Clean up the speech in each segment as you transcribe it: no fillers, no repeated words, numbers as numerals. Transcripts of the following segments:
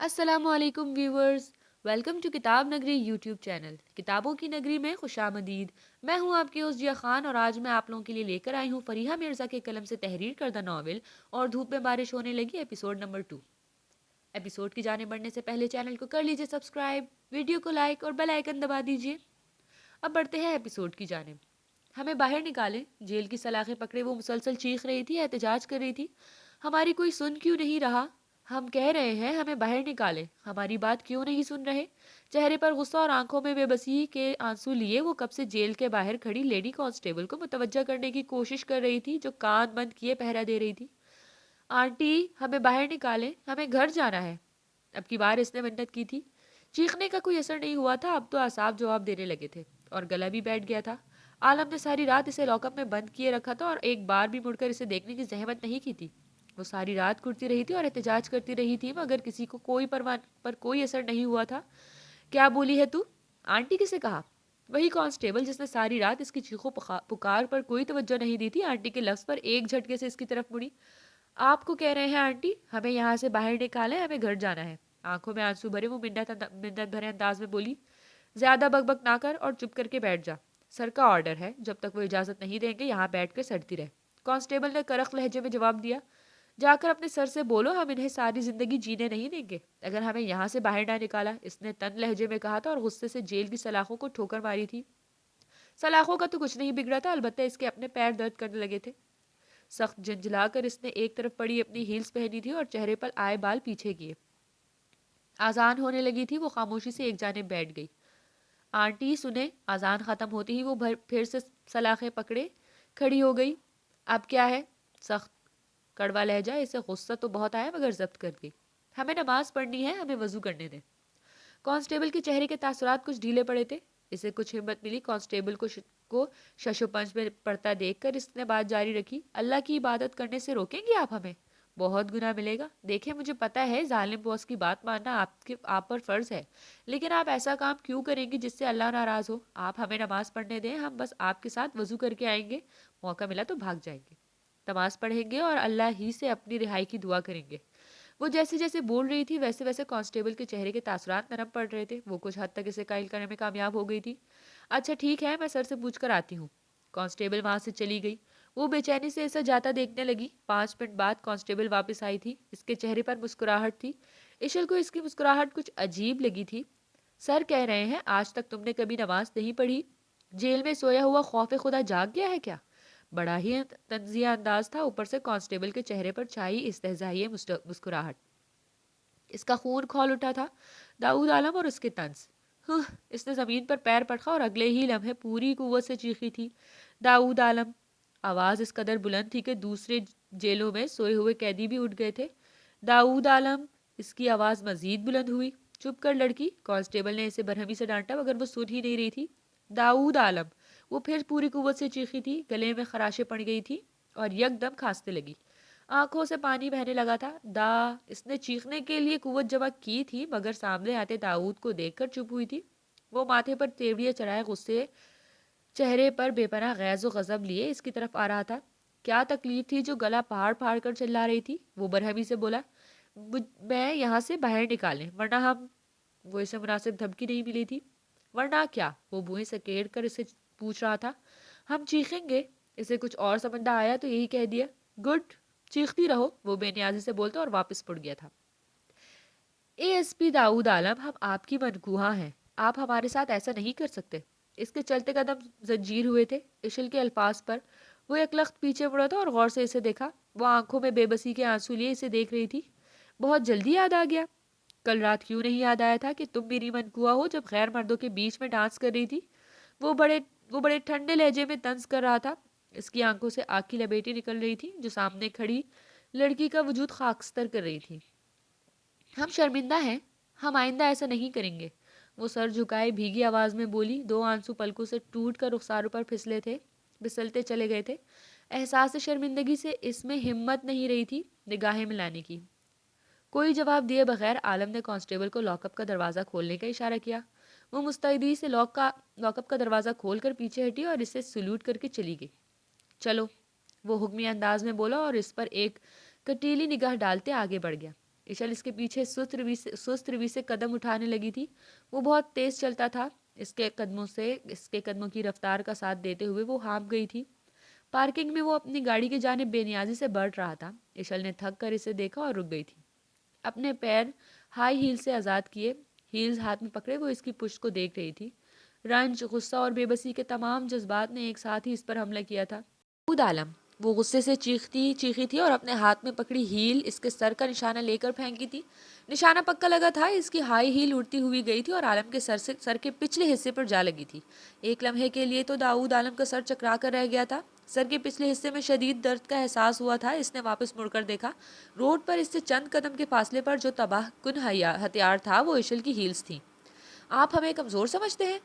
السلام علیکم viewers, welcome to کتاب نگری یوٹیوب چینل کتابوں کی نگری میں خوش آمدید۔ میں ہوں آپ کی عزیہ خان اور آج میں آپ لوگوں کے لیے لے کر آئی ہوں فریحہ مرزا کے قلم سے تحریر کردہ ناول اور دھوپ میں بارش ہونے لگی ایپیسوڈ نمبر 2۔ ایپیسوڈ کی جانب بڑھنے سے پہلے چینل کو کر لیجئے سبسکرائب، ویڈیو کو لائک اور بیل آئیکن دبا دیجئے۔ اب بڑھتے ہیں ایپیسوڈ کی جانب۔ ہمیں باہر نکالیں، جیل کی سلاخیں پکڑے وہ مسلسل چیخ رہی تھی، احتجاج کر رہی تھی۔ ہماری کوئی سن کیوں نہیں رہا؟ ہم کہہ رہے ہیں ہمیں باہر نکالیں، ہماری بات کیوں نہیں سن رہے؟ چہرے پر غصہ اور آنکھوں میں بے بسی کے آنسو لیے وہ کب سے جیل کے باہر کھڑی لیڈی کانسٹیبل کو متوجہ کرنے کی کوشش کر رہی تھی، جو کان بند کیے پہرا دے رہی تھی۔ آنٹی، ہمیں باہر نکالیں، ہمیں گھر جانا ہے۔ اب کی بار اس نے منت کی تھی۔ چیخنے کا کوئی اثر نہیں ہوا تھا، اب تو اعصاب جواب دینے لگے تھے اور گلا بھی بیٹھ گیا تھا۔ عالم نے ساری رات اسے لاک اپ میں بند کیے رکھا تھا اور ایک بار بھی مڑ کر اسے دیکھنے کی زحمت نہیں کی تھی۔ وہ ساری رات کرتی رہی تھی اور احتجاج کرتی رہی تھی، مگر کسی کو کوئی پر کوئی اثر نہیں ہوا تھا۔ کیا بولی ہے تو؟ آنٹی کسے کہا؟ وہی کانسٹیبل جس نے ساری رات اس کی چیخو پکار پر کوئی توجہ نہیں دی تھی، آنٹی کے لفظ پر ایک جھٹکے سے اس کی طرف مڑی۔ آپ کو کہہ رہے ہیں آنٹی، ہمیں یہاں سے باہر نکالیں، ہمیں گھر جانا ہے۔ آنکھوں میں آنسو بھرے وہ منت بھرے انداز میں بولی۔ زیادہ بک بک نہ کر اور چپ کر کے بیٹھ جا، سر کا آرڈر ہے، جب تک وہ اجازت نہیں دیں گے یہاں بیٹھ کر سڑتی رہے۔ کانسٹیبل نے کرخ لہجے میں جواب دیا۔ جا کر اپنے سر سے بولو ہم انہیں ساری زندگی جینے نہیں دیں گے اگر ہمیں یہاں سے باہر نہ نکالا، اس نے تن لہجے میں کہا تھا اور غصے سے جیل کی سلاخوں کو ٹھوکر ماری تھی۔ سلاخوں کا تو کچھ نہیں بگڑا تھا، البتہ اس کے اپنے پیر درد کرنے لگے تھے۔ سخت جھنجھلا کر اس نے ایک طرف پڑی اپنی ہیلز پہنی تھی اور چہرے پر آئے بال پیچھے کیے۔ آزان ہونے لگی تھی، وہ خاموشی سے ایک جانب بیٹھ گئی۔ آنٹی سنیں، آزان ختم ہوتی ہی وہ پھر سے سلاخیں پکڑے کھڑی ہو گئی۔ اب کیا ہے؟ سخت کڑوا لہجہ، اسے غصہ تو بہت آیا مگر ضبط کر گئی۔ ہمیں نماز پڑھنی ہے، ہمیں وضو کرنے دیں۔ کانسٹیبل کے چہرے کے تاثرات کچھ ڈھیلے پڑے تھے۔ اسے کچھ ہمت ملی کانسٹیبل کو شش و پنج میں پڑتا دیکھ کر اس نے بات جاری رکھی۔ اللہ کی عبادت کرنے سے روکیں گے آپ ہمیں؟ بہت گناہ ملے گا۔ دیکھیں مجھے پتا ہے ظالم باس کی بات ماننا آپ پر فرض ہے، لیکن آپ ایسا کام کیوں کریں گی جس سے اللہ ناراض ہو؟ آپ ہمیں نماز پڑھنے دیں، ہم بس آپ کے ساتھ وضو کر کے آئیں گے، موقع ملا تو بھاگ جائیں گے۔ نماز پڑھیں گے اور اللہ ہی سے اپنی رہائی کی دعا کریں گے۔ وہ جیسے جیسے بول رہی تھی ویسے ویسے کانسٹیبل کے چہرے کے تاثرات نرم پڑ رہے تھے۔ وہ کچھ حد تک اسے قائل کرنے میں کامیاب ہو گئی تھی۔ اچھا ٹھیک ہے، میں سر سے پوچھ کر آتی ہوں۔ کانسٹیبل وہاں سے چلی گئی۔ وہ بے چینی سے اسے جاتا دیکھنے لگی۔ 5 منٹ بعد کانسٹیبل واپس آئی تھی۔ اس کے چہرے پر مسکراہٹ تھی۔ اشل کو اس کی مسکراہٹ کچھ عجیب لگی تھی۔ سر کہہ رہے ہیں آج تک تم نے کبھی نماز نہیں پڑھی؟ جیل میں سویا ہوا خوف خدا جاگ گیا ہے کیا؟ بڑا ہی طنزیہ انداز تھا، اوپر سے کانسٹیبل کے چہرے پر چھائی استہزائیہ مسکراہٹ۔ اس کا خون کھول اٹھا تھا۔ داؤد عالم اور اس کے طنز۔ اس نے زمین پر پیر پٹکا اور اگلے ہی لمحے پوری قوت سے چیخی تھی، داؤد عالم! آواز اس قدر بلند تھی کہ دوسرے جیلوں میں سوئے ہوئے قیدی بھی اٹھ گئے تھے۔ داؤد عالم! اس کی آواز مزید بلند ہوئی۔ چپ کر لڑکی، کانسٹیبل نے اسے برہمی سے ڈانٹا مگر وہ سن ہی نہیں رہی تھی۔ داؤد عالم! وہ پھر پوری قوت سے چیخی تھی، گلے میں خراشیں پڑ گئی تھی اور یک دم کھانسنے لگی۔ آنکھوں سے پانی بہنے لگا تھا۔ اس نے چیخنے کے لیے قوت جمع کی تھی مگر سامنے آتے داؤد کو دیکھ کر چپ ہوئی تھی۔ وہ ماتھے پر تیوڑیاں چڑھائے غصے چہرے پر بے پناہ غیظ و غضب لیے اس کی طرف آ رہا تھا۔ کیا تکلیف تھی جو گلا پھاڑ پھاڑ کر چلا رہی تھی؟ وہ برہمی سے بولا، میں یہاں سے باہر نکالیں ورنہ ہم… وہ اسے مناسب دھمکی نہیں ملی تھی۔ ورنہ کیا؟ وہ بوئیں سکیڑ کر اسے پوچھ رہا تھا۔ ہم چیخیں گے۔ اسے کچھ اور سمجھ نہ آیا تو یہی کہہ دیا۔ گڈ، چیختی رہو، وہ بے نیازی سے بولتا اور واپس پڑ گیا تھا۔ اے ایس پی داؤد عالم، ہم آپ کی منگوہاں ہیں، آپ ہمارے ساتھ ایسا نہیں کر سکتے۔ اس کے چلتے قدم زنجیر ہوئے تھے۔ اشل کے الفاظ پر وہ ایک لخت پیچھے مڑا تھا اور غور سے اسے دیکھا۔ وہ آنکھوں میں بے بسی کے آنسو لیے اسے دیکھ رہی تھی۔ بہت جلدی یاد آ گیا؟ کل رات کیوں نہیں یاد آیا تھا کہ تم میری منگوہا ہو جب غیر مردوں کے بیچ میں ڈانس کر رہی تھی؟ وہ بڑے ٹھنڈے لہجے میں طنز کر رہا تھا۔ اس کی آنکھوں سے آگ کی لپیٹیں نکل رہی تھی جو سامنے کھڑی لڑکی کا وجود خاکستر کر رہی تھی۔ ہم شرمندہ ہیں، ہم آئندہ ایسا نہیں کریں گے، وہ سر جھکائے بھیگی آواز میں بولی۔ 2 آنسو پلکوں سے ٹوٹ کر رخساروں پر پھسلتے چلے گئے تھے۔ احساس شرمندگی سے اس میں ہمت نہیں رہی تھی نگاہیں ملانے کی۔ کوئی جواب دیے بغیر عالم نے کانسٹیبل کو لاک اپ کا دروازہ کھولنے کا اشارہ کیا۔ وہ مستعدی سے لاک اپ کا دروازہ کھول کر پیچھے ہٹی اور اسے سلوٹ کر کے چلی گئی۔ چلو، وہ حکمی انداز میں بولا اور اس پر ایک کٹیلی نگاہ ڈالتے آگے بڑھ گیا۔ اشل اس کے پیچھے سست روی سے قدم اٹھانے لگی تھی۔ وہ بہت تیز چلتا تھا، اس کے قدموں کی رفتار کا ساتھ دیتے ہوئے وہ ہانپ گئی تھی۔ پارکنگ میں وہ اپنی گاڑی کی جانب بے نیازی سے بڑھ رہا تھا۔ اشل نے تھک کر اسے دیکھا اور رک گئی تھی۔ اپنے پیر ہائی ہیل سے آزاد کیے، ہیلز ہاتھ میں پکڑے وہ اس کی پشت کو دیکھ رہی تھی۔ رنج، غصہ اور بے بسی کے تمام جذبات نے ایک ساتھ ہی اس پر حملہ کیا تھا۔ خود عالم، وہ غصے سے چیخی تھی اور اپنے ہاتھ میں پکڑی ہیل اس کے سر کا نشانہ لے کر پھینکی تھی۔ نشانہ پکا لگا تھا، اس کی ہائی ہیل اڑتی ہوئی گئی تھی اور عالم کے سر کے پچھلے حصے پر جا لگی تھی۔ ایک لمحے کے لیے تو داؤد عالم کا سر چکرا کر رہ گیا تھا۔ سر کے پچھلے حصے میں شدید درد کا احساس ہوا تھا۔ اس نے واپس مڑ کر دیکھا۔ روڈ پر اس سے چند قدم کے فاصلے پر جو تباہ کن ہتھیار تھا وہ اشل کی ہیلز تھیں۔ آپ ہمیں کمزور سمجھتے ہیں؟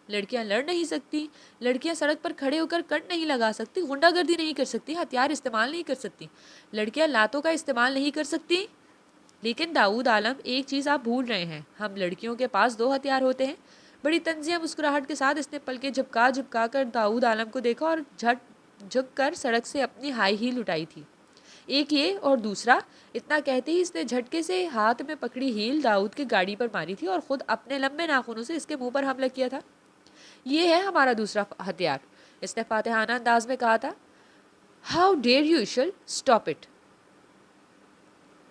لڑکیاں لڑ نہیں سکتی، لڑکیاں سڑک پر کھڑے ہو کر کٹ نہیں لگا سکتی، غنڈہ گردی نہیں کر سکتی، ہتھیار استعمال نہیں کر سکتی، لڑکیاں لاتوں کا استعمال نہیں کر سکتی۔ لیکن داؤد عالم، ایک چیز آپ بھول رہے ہیں، ہم لڑکیوں کے پاس 2 ہتھیار ہوتے ہیں۔ بڑی طنزیہ مسکراہٹ کے ساتھ اس نے پلکیں جھپکا کر داؤد عالم کو دیکھا اور جھک کر سڑک سے اپنی ہائی ہیل اٹھائی تھی۔ ایک یہ اور دوسرا، اتنا کہتے ہی اس نے جھٹکے سے ہاتھ میں پکڑی ہیل داؤد کی گاڑی پر ماری تھی اور خود اپنے لمبے ناخنوں سے اس کے منہ پر حملہ کیا تھا۔ یہ ہے ہمارا دوسرا ہتھیار، اس نے فاتحانہ انداز میں کہا تھا۔ How dare you اشل، stop it!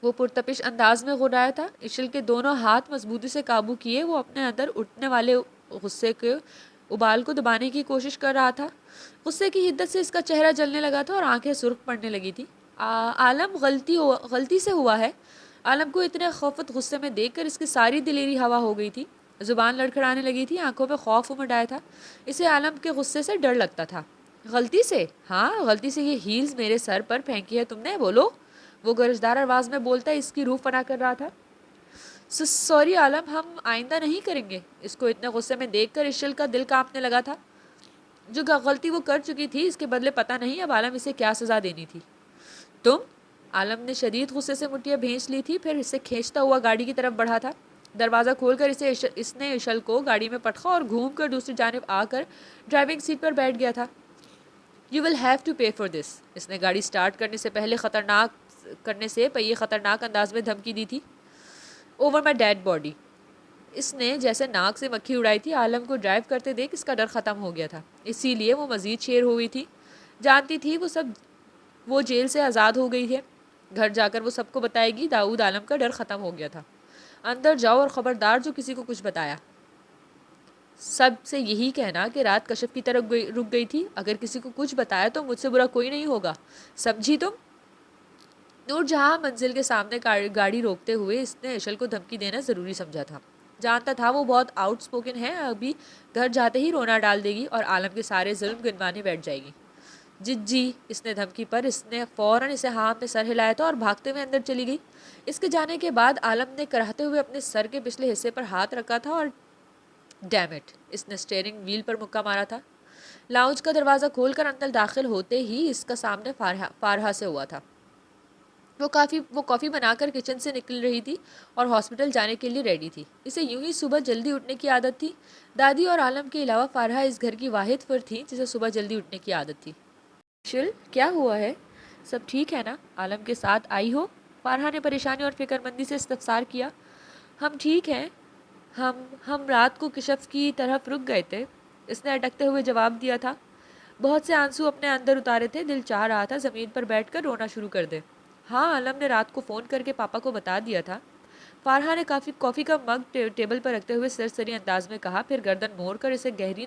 وہ پرتپش انداز میں غرایا تھا۔ اشل کے دونوں ہاتھ مضبوطی سے قابو کیے وہ اپنے اندر اٹھنے والے غصے کے ابال کو دبانے کی کوشش کر رہا تھا۔ غصے کی حدت سے اس کا چہرہ جلنے لگا تھا اور آنکھیں سرخ پڑنے لگی تھی۔ عالم، غلطی سے ہوا ہے۔ عالم کو اتنے خفت غصے میں دیکھ کر اس کی ساری دلیری ہوا ہو گئی تھی، زبان لڑکھڑانے لگی تھی، آنکھوں پہ خوف امڈ آیا تھا۔ اسے عالم کے غصے سے ڈر لگتا تھا۔ غلطی سے؟ ہاں، غلطی سے یہ ہیلز میرے سر پر پھینکی ہے تم نے، بولو! وہ گرجدار آواز میں بولتا اس کی روح فنا کر رہا تھا۔ سوری عالم، ہم آئندہ نہیں کریں گے۔ اس کو اتنے غصے میں دیکھ کر اشل کا دل کانپنے لگا تھا۔ جو غلطی وہ کر چکی تھی اس کے بدلے پتہ نہیں اب عالم اسے کیا سزا دینی تھی۔ تم؟ عالم نے شدید غصے سے مٹھیاں بھینچ لی تھی، پھر اسے کھینچتا ہوا گاڑی کی طرف بڑھا تھا۔ دروازہ کھول کر اس نے اشل کو گاڑی میں پٹخا اور گھوم کر دوسری جانب آ کر ڈرائیونگ سیٹ پر بیٹھ گیا تھا۔ You will have to pay for this۔ اس نے گاڑی سٹارٹ کرنے سے پہیے خطرناک انداز میں دھمکی دی تھی۔ Over my dead body۔ اس نے جیسے ناک سے مکھی اڑائی تھی۔ عالم کو ڈرائیو کرتے دیکھ اس کا ڈر ختم ہو گیا تھا، اسی لیے وہ مزید شیر ہوئی تھی۔ جانتی تھی وہ جیل سے آزاد ہو گئی ہے، گھر جا کر وہ سب کو بتائے گی۔ داؤد عالم کا ڈر ختم ہو گیا تھا۔ اندر جاؤ اور خبردار جو کسی کو کچھ بتایا، سب سے یہی کہنا کہ رات کشف کی طرف رک گئی تھی۔ اگر کسی کو کچھ بتایا تو مجھ سے برا کوئی نہیں ہوگا، سمجھی تم؟ نور جہاں منزل کے سامنے گاڑی روکتے ہوئے اس نے اشل کو دھمکی دینا ضروری سمجھا تھا۔ جانتا تھا وہ بہت آؤٹ سپوکن ہے، ابھی گھر جاتے ہی رونا ڈال دے گی اور عالم کے سارے ظلم گنوانے بیٹھ جائے گی۔ جی اس نے دھمکی پر اس نے فوراً اسے ہاں میں سر ہلایا تھا اور بھاگتے ہوئے اندر چلی گئی۔ اس کے جانے کے بعد عالم نے کراہتے ہوئے اپنے سر کے پچھلے حصے پر ہاتھ رکھا تھا اور ڈیم اٹ، اس نے سٹیئرنگ وہیل پر مکہ مارا تھا۔ لاؤنج کا دروازہ کھول کر اندر داخل ہوتے ہی اس کا سامنے فارہا سے ہوا تھا۔ وہ کافی بنا کر کچن سے نکل رہی تھی اور ہاسپٹل جانے کے لیے ریڈی تھی۔ اسے یوں ہی صبح جلدی اٹھنے کی عادت تھی۔ دادی اور عالم کے علاوہ فارہا اس گھر کی واحد فرد تھی جسے صبح جلدی اٹھنے کی عادت تھی۔ اشل، کیا ہوا ہے؟ سب ٹھیک ہے نا؟ عالم کے ساتھ آئی ہو؟ فارہا نے پریشانی اور فکر مندی سے استفسار کیا۔ ہم ٹھیک ہیں، ہم رات کو کشف کی طرف رک گئے تھے، اس نے اٹکتے ہوئے جواب دیا تھا۔ بہت سے آنسو اپنے اندر اتارے تھے، دل چاہ رہا تھا زمین پر بیٹھ کر رونا شروع کر دے۔ ہاں، عالم نے رات کو فون کر کے پاپا کو بتا دیا تھا۔ فارہا نے کافی کا مگ ٹیبل پر رکھتے ہوئے سرسری انداز میں کہا، پھر گردن موڑ کر اسے گہری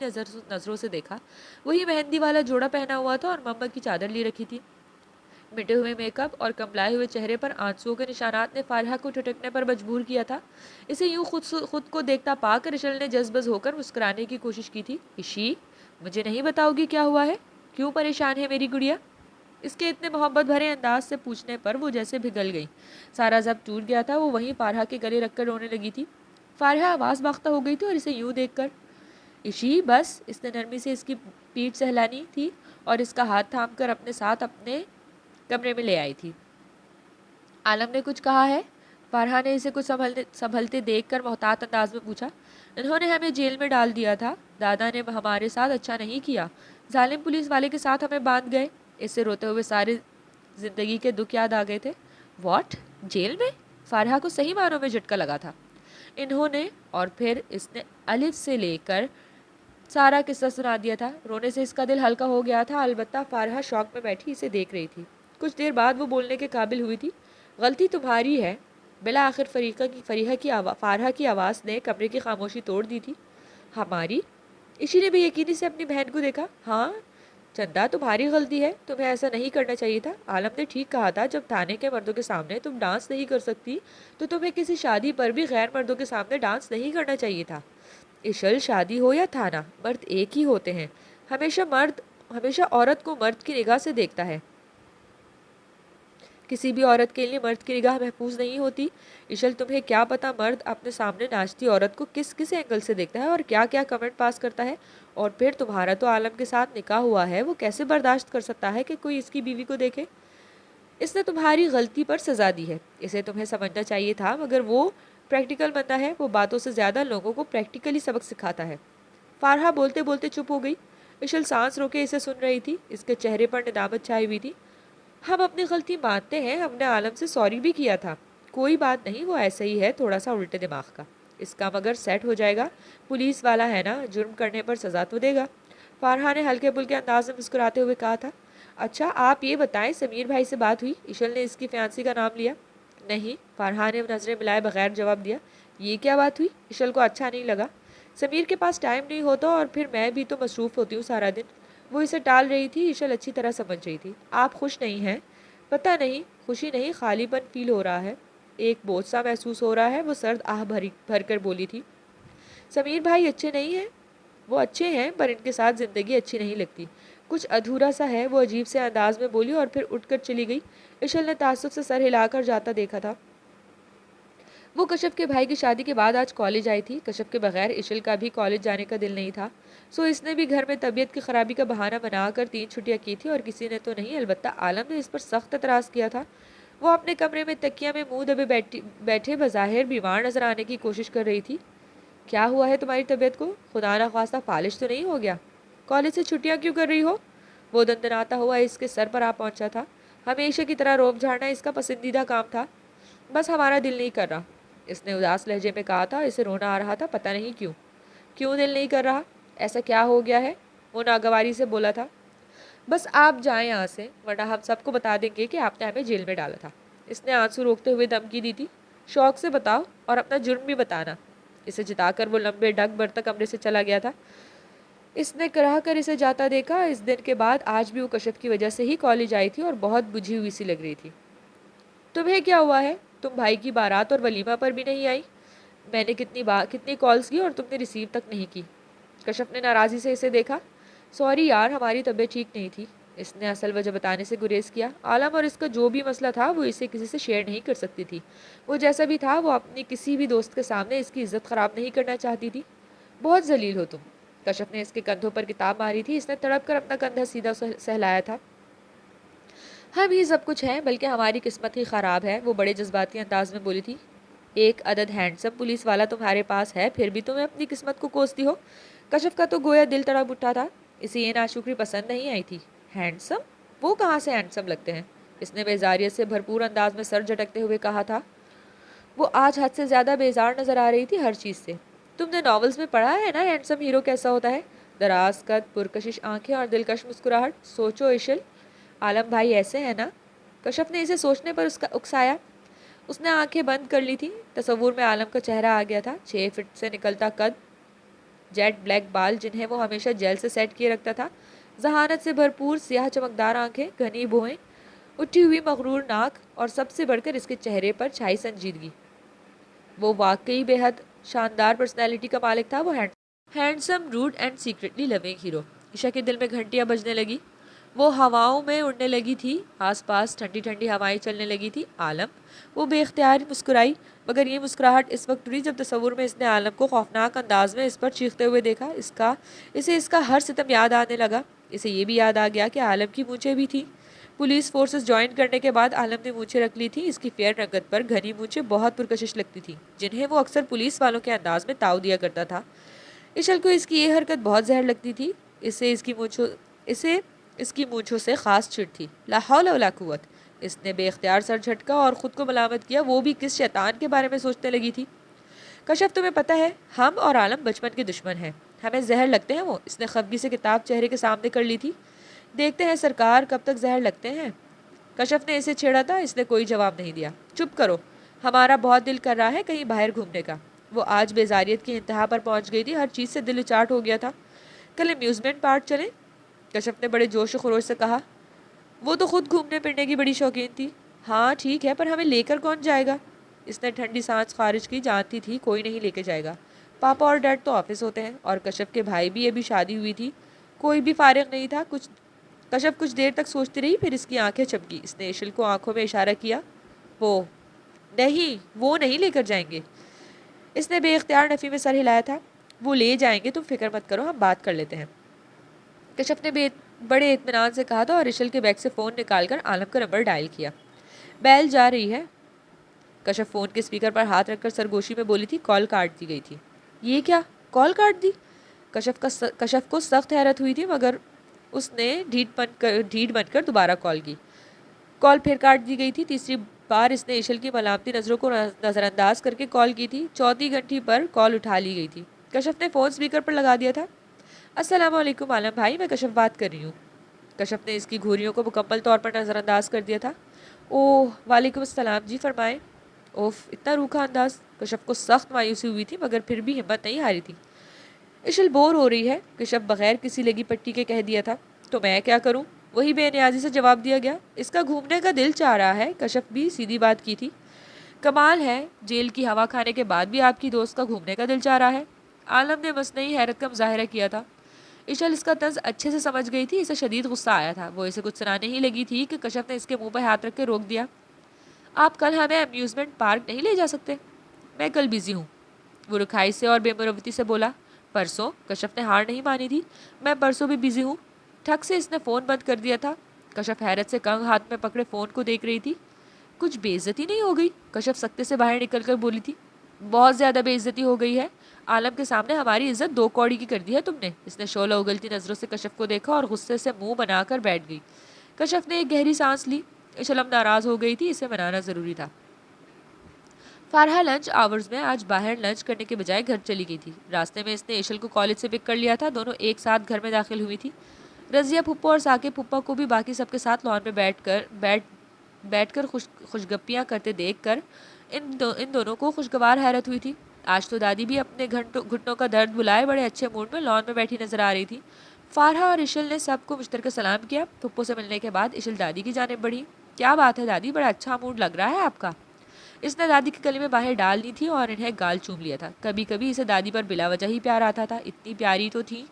نظروں سے دیکھا۔ وہی مہندی والا جوڑا پہنا ہوا تھا اور مما کی چادر لی رکھی تھی۔ مٹے ہوئے میک اپ اور کملائے ہوئے چہرے پر آنسوؤں کے نشانات نے فارہا کو ٹھٹکنے پر مجبور کیا تھا۔ اسے یوں خود کو دیکھتا پا کر اشل نے جذبز ہو کر مسکرانے کی کوشش کی تھی۔ اشی، مجھے نہیں بتاؤ گی کیا ہوا ہے؟ کیوں پریشان ہے میری گڑیا؟ اس کے اتنے محبت بھرے انداز سے پوچھنے پر وہ جیسے پگھل گئی۔ سارا ضبط ٹوٹ گیا تھا، وہ وہیں فارہا کے گلے رکھ کر رونے لگی تھی۔ فارہا آواز باختہ ہو گئی تھی اور اسے یوں دیکھ کر، اشی بس، اس نے نرمی سے اس کی پیٹھ سہلانی تھی اور اس کا ہاتھ تھام کر اپنے ساتھ اپنے کمرے میں لے آئی تھی۔ عالم نے کچھ کہا ہے؟ فارہا نے اسے کچھ سنبھلتے دیکھ کر محتاط انداز میں پوچھا۔ انہوں نے ہمیں جیل میں ڈال دیا تھا، دادا نے ہمارے ساتھ اچھا نہیں کیا، ظالم پولیس والے کے ساتھ ہمیں باندھ گئے۔ اس سے روتے ہوئے سارے زندگی کے دکھ یاد آ گئے تھے۔ واٹ؟ جیل میں؟ فارحہ کو صحیح معنوں میں جھٹکا لگا تھا۔ انہوں نے اور پھر اس نے الف سے لے کر سارا قصہ سنا دیا تھا۔ رونے سے اس کا دل ہلکا ہو گیا تھا، البتہ فارحہ شوق میں بیٹھی اسے دیکھ رہی تھی۔ کچھ دیر بعد وہ بولنے کے قابل ہوئی تھی۔ غلطی تمہاری ہے۔ بالآخر فارحہ کی آواز نے کمرے کی خاموشی توڑ دی تھی۔ ہماری؟ ایشی نے بے یقینی سے اپنی بہن کو دیکھا۔ ہاں چندا، تمہاری غلطی ہے، تمہیں ایسا نہیں کرنا چاہیے تھا۔ عالم نے ٹھیک کہا تھا، جب تھانے کے مردوں کے سامنے تم ڈانس نہیں کر سکتی تو تمہیں کسی شادی پر بھی غیر مردوں کے سامنے ڈانس نہیں کرنا چاہیے تھا۔ اشل، شادی ہو یا تھانہ، مرد ایک ہی ہوتے ہیں۔ ہمیشہ عورت کو مرد کی نگاہ سے دیکھتا ہے، کسی بھی عورت کے لیے مرد کی نگاہ محفوظ نہیں ہوتی۔ اشل، تمہیں کیا پتا مرد اپنے سامنے ناچتی عورت کو کس کس اینگل سے دیکھتا ہے اور کیا کیا کمنٹ پاس کرتا ہے؟ اور پھر تمہارا تو عالم کے ساتھ نکاح ہوا ہے، وہ کیسے برداشت کر سکتا ہے کہ کوئی اس کی بیوی کو دیکھے؟ اس نے تمہاری غلطی پر سزا دی ہے، اسے تمہیں سمجھنا چاہیے تھا، مگر وہ پریکٹیکل بندہ ہے، وہ باتوں سے زیادہ لوگوں کو پریکٹیکلی سبق سکھاتا ہے۔ فارحہ بولتے بولتے چپ ہو گئی۔ اشل سانس روکے اسے سن رہی تھی، اس کے چہرے پر ندامت چھائی ہوئی تھی۔ ہم اپنی غلطی مانتے ہیں، ہم نے عالم سے سوری بھی کیا تھا۔ کوئی بات نہیں، وہ ایسا ہی ہے، تھوڑا سا الٹے دماغ کا، اس کا مگر سیٹ ہو جائے گا۔ پولیس والا ہے نا، جرم کرنے پر سزا تو دے گا۔ فارحہ نے ہلکے پھلکے انداز میں مسکراتے ہوئے کہا تھا۔ اچھا آپ یہ بتائیں، سمیر بھائی سے بات ہوئی؟ اشل نے اس کی فیانسی کا نام لیا۔ نہیں، فارحہ نے نظریں ملائے بغیر جواب دیا۔ یہ کیا بات ہوئی؟ اشل کو اچھا نہیں لگا۔ سمیر کے پاس ٹائم نہیں ہوتا اور پھر میں بھی تو مصروف ہوتی ہوں سارا دن۔ وہ اسے ٹال رہی تھی، اشل اچھی طرح سمجھ رہی تھی۔ آپ خوش نہیں ہیں؟ پتہ نہیں، خوشی نہیں، خالی پن فیل ہو رہا ہے، ایک بوجھ سا محسوس ہو رہا ہے، وہ سرد آہ بھر کر بولی تھی۔ سمیر بھائی اچھے نہیں ہیں؟ وہ اچھے ہیں، پر ان کے ساتھ زندگی اچھی نہیں لگتی، کچھ ادھورا سا ہے، وہ عجیب سے انداز میں بولی اور پھر اٹھ کر چلی گئی۔ اشل نے تعصب سے سر ہلا کر جاتا دیکھا تھا۔ وہ کشف کے بھائی کی شادی کے بعد آج کالج آئی تھی۔ کشف کے بغیر اشل کا بھی کالج جانے کا دل نہیں تھا، سو اس نے بھی گھر میں طبیعت کی خرابی کا بہانہ بنا کر 3 چھٹیاں کی تھی، اور کسی نے تو نہیں، البتہ عالم نے اس پر سخت اعتراض کیا تھا۔ وہ اپنے کمرے میں تکیہ میں منہ دبے بیٹھے بظاہر بیمار نظر آنے کی کوشش کر رہی تھی۔ کیا ہوا ہے تمہاری طبیعت کو؟ خدا نخواستہ فالج تو نہیں ہو گیا؟ کالج سے چھٹیاں کیوں کر رہی ہو؟ وہ دندناتا ہوا اس کے سر پر آ پہنچا تھا۔ ہمیشہ کی طرح روب جھاڑنا اس کا پسندیدہ کام تھا۔ بس ہمارا دل نہیں کر رہا، اس نے اداس لہجے میں کہا تھا۔ اسے رونا آ رہا تھا، پتہ نہیں کیوں دل نہیں کر رہا؟ ایسا کیا ہو گیا ہے؟ وہ ناگواری سے بولا تھا۔ بس آپ جائیں یہاں سے، ورنہ ہم سب کو بتا دیں گے کہ آپ نے ہمیں جیل میں ڈالا تھا۔ اس نے آنسو روکتے ہوئے دھمکی دی تھی۔ شوق سے بتاؤ اور اپنا جرم بھی بتانا۔ اسے جتا کر وہ لمبے ڈگ برتن کمرے سے چلا گیا تھا۔ اس نے کرا کر اسے جاتا دیکھا۔ اس دن کے بعد آج بھی وہ کشف کی وجہ سے ہی کالج آئی تھی اور بہت بجھی ہوئی سی لگ رہی تھی۔ تمہیں کیا ہوا ہے؟ تم بھائی کی بارات اور ولیمہ پر بھی نہیں آئی؟ میں نے کتنی کالز کی اور تم نے ریسیو تک نہیں کی۔ کشف نے ناراضی سے اسے دیکھا۔ سوری یار، ہماری طبیعت ٹھیک نہیں تھی۔ اس نے اصل وجہ بتانے سے گریز کیا۔ عالم اور اس کا جو بھی مسئلہ تھا وہ اسے کسی سے شیئر نہیں کر سکتی تھی۔ وہ جیسا بھی تھا، وہ اپنی کسی بھی دوست کے سامنے اس کی عزت خراب نہیں کرنا چاہتی تھی۔ بہت ذلیل ہو تم۔ کشف نے اس کے کندھوں پر کتاب ماری تھی۔ اس نے تڑپ کر اپنا کندھا سیدھا سہلایا تھا۔ ہم ہی سب کچھ ہیں، بلکہ ہماری قسمت ہی خراب ہے، وہ بڑے جذباتی انداز میں بولی تھی۔ ایک عدد ہینڈسم پولیس والا تمہارے پاس ہے، پھر بھی تمہیں اپنی قسمت کو کوستی ہو۔ کشف کا تو گویا دل تڑپ اٹھا تھا، اسے یہ ناشکری پسند نہیں آئی تھی۔ ہینڈسم؟ وہ کہاں سے ہینڈسم لگتے ہیں؟ اس نے بیزاریت سے بھرپور انداز میں سر جھٹکتے ہوئے کہا تھا۔ وہ آج حد سے زیادہ بیزار نظر آ رہی تھی ہر چیز سے۔ تم نے ناولز میں پڑھا ہے نا ہینڈسم ہیرو کیسا ہوتا ہے؟ دراز قد، پرکشش آنکھیں اور دلکش مسکراہٹ۔ سوچو اشل، عالم بھائی ایسے ہیں نا؟ کشف نے اسے سوچنے پر اکسایا۔ اس نے آنکھیں بند کر لی تھی۔ تصور میں عالم کا چہرہ آ گیا تھا، 6 فٹ سے نکلتا قد، جیٹ بلیک بال جنہیں وہ ہمیشہ جیل سے سیٹ کیے رکھتا تھا، ذہانت سے بھرپور سیاہ چمکدار آنکھیں، گھنی بھویں، اٹھی ہوئی مغرور ناک، اور سب سے بڑھ کر اس کے چہرے پر چھائی سنجیدگی۔ وہ واقعی بے حد شاندار پرسنالٹی کا مالک تھا۔ وہ handsome, rude and secretly loving hero. Isha کے دل میں گھنٹیاں بجنے لگی، وہ ہواؤں میں اڑنے لگی تھی، آس پاس ٹھنڈی ٹھنڈی ہوائیں چلنے لگی تھی۔ عالم؟ وہ بے اختیار مسکرائی، مگر یہ مسکراہٹ اس وقت اڑی جب تصور میں اس نے عالم کو خوفناک انداز میں اس پر چیختے ہوئے دیکھا۔ اسے اس کا ہر ستم یاد آنے لگا۔ اسے یہ بھی یاد آ گیا کہ عالم کی مونچھیں بھی تھیں۔ پولیس فورسز جوائن کرنے کے بعد عالم نے مونچھیں رکھ لی تھی۔ اس کی فیئر رنگت پر گھنی مونچھیں بہت پرکشش لگتی تھیں، جنہیں وہ اکثر پولیس والوں کے انداز میں تاؤ دیا کرتا تھا۔ اشل کو اس کی یہ حرکت بہت زہر لگتی تھی۔ اسے اس کی مونچھوں سے خاص چڑ تھی۔ لا حول ولا قوت! اس نے بے اختیار سر جھٹکا اور خود کو ملامت کیا، وہ بھی کس شیطان کے بارے میں سوچنے لگی تھی؟ کشف تمہیں پتہ ہے ہم اور عالم بچپن کے دشمن ہیں، ہمیں زہر لگتے ہیں وہ، اس نے خفگی سے کتاب چہرے کے سامنے کر لی تھی۔ دیکھتے ہیں سرکار کب تک زہر لگتے ہیں۔ کشف نے اسے چھیڑا تھا، اس نے کوئی جواب نہیں دیا۔ چپ کرو، ہمارا بہت دل کر رہا ہے کہیں باہر گھومنے کا۔ وہ آج بیزاریت کی انتہا پر پہنچ گئی تھی، ہر چیز سے دل اچاٹ ہو گیا تھا۔ کل امیوزمنٹ پارک چلیں؟ کشف نے بڑے جوش و خروش سے کہا۔ وہ تو خود گھومنے پھرنے کی بڑی شوقین تھی۔ ہاں ٹھیک ہے، پر ہمیں لے کر کون جائے گا؟ اس نے ٹھنڈی سانس خارج کی، جانتی تھی کوئی نہیں لے کے جائے گا۔ پاپا اور ڈیڈ تو آفس ہوتے ہیں، اور کشف کے بھائی بھی ابھی شادی ہوئی تھی، کوئی بھی فارغ نہیں تھا۔ کشف کچھ دیر تک سوچتی رہی، پھر اس کی آنکھیں چمکی۔ اس نے اشل کو آنکھوں میں اشارہ کیا۔ وہ نہیں لے کر جائیں گے۔ اس نے بے اختیار نفی میں سر ہلایا تھا۔ وہ لے جائیں گے، تم فکر مت کرو، ہم بات کر لیتے ہیں۔ کشف نے بڑے اطمینان سے کہا تھا اور اشل کے بیگ سے فون نکال کر عالم کا نمبر ڈائل کیا۔ بیل جا رہی ہے۔ کشف فون کے اسپیکر پر ہاتھ رکھ کر سرگوشی میں بولی تھی، کال کاٹ دی گئی تھی۔ یہ کیا؟ کال کاٹ دی؟ کشف کو سخت حیرت ہوئی تھی، مگر اس نے ڈھیٹ بن کر دوبارہ کال کی۔ کال پھر کاٹ دی گئی تھی۔ تیسری بار اس نے اشل کی ملامتی نظروں کو نظر انداز کر کے کال کی تھی۔ چوتھی گھنٹی پر کال اٹھا لی گئی تھی۔ کشف نے فون اسپیکر پر لگا دیا تھا۔ السلام علیکم عالم بھائی، میں کشف بات کر رہی ہوں۔ کشف نے اس کی گھوریوں کو مکمل طور پر نظر انداز کر دیا تھا۔ اوہ وعلیکم السلام، جی فرمائیں۔ اوف، اتنا روکھا انداز! کشف کو سخت مایوسی ہوئی تھی، مگر پھر بھی ہمت نہیں ہاری تھی۔ اشل بور ہو رہی ہے، کشف بغیر کسی لگی پٹی کے کہہ دیا تھا۔ تو میں کیا کروں؟ وہی بے نیازی سے جواب دیا گیا۔ اس کا گھومنے کا دل چاہ رہا ہے، کشف بھی سیدھی بات کی تھی۔ کمال ہے، جیل کی ہوا کھانے کے بعد بھی آپ کی دوست کا گھومنے کا دل چاہ رہا ہے۔ عالم نے مصنوعی حیرت کا مظاہرہ کیا تھا۔ اشل اس کا طنز اچھے سے سمجھ گئی تھی، اسے شدید غصہ آیا تھا۔ وہ اسے کچھ سنانے ہی لگی تھی کہ کشف نے اس کے منہ پر ہاتھ رکھ کے روک دیا۔ آپ کل ہمیں امیوزمنٹ پارک نہیں لے جا سکتے؟ میں کل بزی ہوں، وہ رکھائی سے اور بے مروتی سے بولا۔ پرسوں؟ کشف نے ہار نہیں مانی تھی۔ میں پرسوں بھی بزی ہوں۔ ٹھک سے اس نے فون بند کر دیا تھا۔ کشف حیرت سے کنگ ہاتھ میں پکڑے فون کو دیکھ رہی تھی۔ کچھ بے عزتی نہیں ہو گئی؟ کشف سکتے سے باہر نکل کر بولی تھی۔ بہت زیادہ بے عزتی ہو گئی ہے، عالم کے سامنے ہماری عزت 2 کوڑی کی کر دی ہے تم نے۔ اس نے شعلہ اگلتی نظروں سے کشف کو دیکھا اور غصے سے منہ بنا کر بیٹھ گئی۔ کشف نے ایک گہری سانس لی۔ اشلم ناراض ہو گئی تھی، اسے منانا ضروری تھا۔ فارحہ لنچ آورز میں آج باہر لنچ کرنے کے بجائے گھر چلی گئی تھی۔ راستے میں اس نے اشل کو کالج سے پک کر لیا تھا، دونوں ایک ساتھ گھر میں داخل ہوئی تھی۔ رضیہ پھپھو اور ثاقب پھپھا کو بھی باقی سب کے ساتھ لان میں بیٹھ کر خوشگپیاں کرتے دیکھ کر ان دونوں کو خوشگوار حیرت ہوئی تھی۔ آج تو دادی بھی اپنے گھٹنوں کا درد بلائے بڑے اچھے موڈ میں لان میں بیٹھی نظر آ رہی تھی۔ فارحہ اور اشل نے سب کو مشترکہ سلام کیا۔ پھپھو سے ملنے کے بعد اشل دادی کی جانب بڑھی۔ کیا بات ہے دادی، بڑا اچھا موڈ لگ رہا ہے آپ کا۔ اس نے دادی کے گلے میں باہر ڈال دی تھی اور انہیں گال چوم لیا تھا۔ کبھی کبھی اسے دادی پر بلا وجہ ہی پیار آتا تھا، اتنی پیاری تو تھی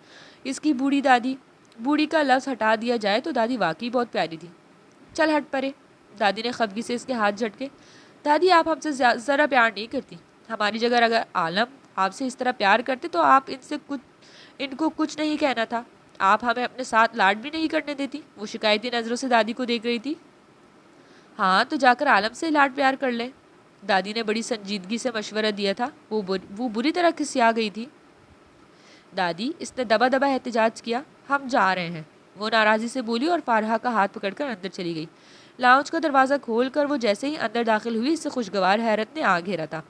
اس کی بوڑھی دادی۔ بوڑھی کا لفظ ہٹا دیا جائے تو دادی واقعی بہت پیاری تھی۔ چل ہٹ پرے، دادی نے خفگی سے اس کے ہاتھ جھٹکے۔ دادی آپ ہم سے ذرا پیار نہیں کرتی۔ ہماری جگہ اگر عالم آپ سے اس طرح پیار کرتے تو آپ ان کو کچھ نہیں کہنا تھا۔ آپ ہمیں اپنے ساتھ لاڈ بھی نہیں کرنے دیتی۔ وہ شکایتی نظروں سے دادی کو دیکھ رہی تھی۔ ہاں تو جا کر عالم سے لاڈ پیار کر لے، دادی نے بڑی سنجیدگی سے مشورہ دیا تھا۔ وہ بری طرح کھسیا گئی تھی۔ دادی، اس نے دبا دبا احتجاج کیا، ہم جا رہے ہیں، وہ ناراضی سے بولی اور فارحہ کا ہاتھ پکڑ کر اندر چلی گئی۔ لاؤنج کا دروازہ کھول کر وہ جیسے ہی اندر داخل ہوئی، اس سے خوشگوار حیرت نے آ گھیرا تھا۔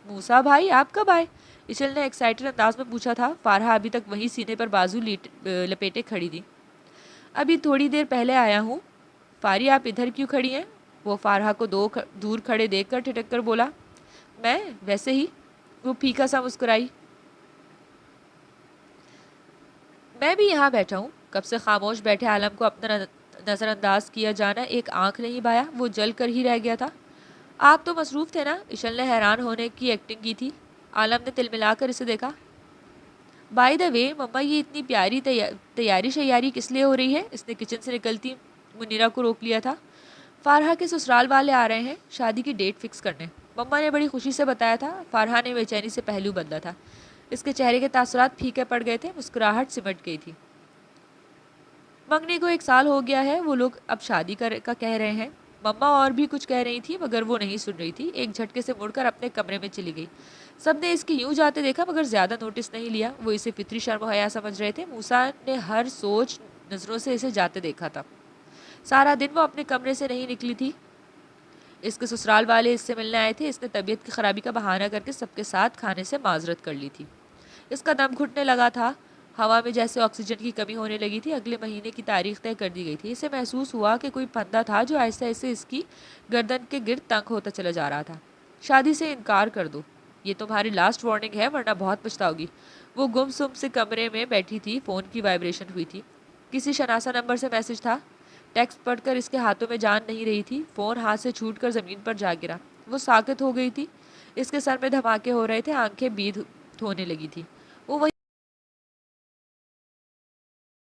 موسیٰ بھائی آپ کب آئے؟ اشل نے ایکسائٹڈ انداز میں پوچھا تھا۔ فارحہ ابھی تک وہیں سینے پر بازو لپیٹے کھڑی تھی۔ ابھی تھوڑی دیر پہلے آیا ہوں۔ فاری آپ ادھر کیوں کھڑی ہیں؟ وہ فارحہ کو دور کھڑے دیکھ کر ٹھٹک کر بولا۔ میں ویسے ہی، وہ پھیکا سا مسکرائی۔ میں بھی یہاں بیٹھا ہوں۔ کب سے خاموش بیٹھے عالم کو اپنا نظر انداز کیا جانا ایک آنکھ نہیں بھایا، وہ جل کر ہی رہ گیا تھا۔ آپ تو مصروف تھے نا؟ اشل نے حیران ہونے کی ایکٹنگ کی تھی۔ عالم نے تل ملا کر اسے دیکھا۔ بائی دا وے مما، یہ اتنی پیاری تیاری شیاری کس لیے ہو رہی ہے؟ اس نے کچن سے نکلتی منیرہ کو روک لیا تھا۔ فارحہ کے سسرال والے آ رہے ہیں شادی کی ڈیٹ فکس کرنے، مما نے بڑی خوشی سے بتایا تھا۔ فارحہ نے بے چینی سے پہلو بدلا تھا، اس کے چہرے کے تاثرات پھیکے پڑ گئے تھے، مسکراہٹ سمٹ گئی تھی۔ منگنے کو 1 سال ہو گیا ہے، وہ لوگ اب شادی کا کہہ رہے ہیں۔ مما اور بھی کچھ کہہ رہی تھی مگر وہ نہیں سن رہی تھی، ایک جھٹکے سے مڑ کر اپنے کمرے میں چلی گئی۔ سب نے اس کی یوں جاتے دیکھا مگر زیادہ نوٹس نہیں لیا، وہ اسے فطری شرم و حیا سمجھ رہے تھے۔ موسیٰ نے ہر سوچ نظروں سے اسے جاتے دیکھا تھا۔ سارا دن وہ اپنے کمرے سے نہیں نکلی تھی۔ اس کے سسرال والے اس سے ملنے آئے تھے. اس نے طبیعت کی خرابی کا بہانہ کر کے سب کے ساتھ کھانے سے معذرت کر لی تھی. اس کا دم گھٹنے لگا تھا. ہوا میں جیسے آکسیجن کی کمی ہونے لگی تھی. اگلے مہینے کی تاریخ طے کر دی گئی تھی. اسے محسوس ہوا کہ کوئی پھندا تھا جو آہستہ آہستہ اس کی گردن کے گرد تنگ ہوتا چلا جا رہا تھا. شادی سے انکار کر دو. یہ تمہاری لاسٹ وارننگ ہے ورنہ بہت پچھتاؤ گی. وہ گم سم سے کمرے میں بیٹھی تھی. فون کی وائبریشن ہوئی تھی. کسی شناسا نمبر سے میسج تھا. ٹیکسٹ پڑھ کر اس کے ہاتھوں میں جان نہیں رہی تھی. فون ہاتھ سے چھوٹ کر زمین پر جا گرا. وہ ساکت ہو گئی تھی. اس کے سر میں دھماکے ہو رہے تھے. آنکھیں بید ہونے لگی تھی.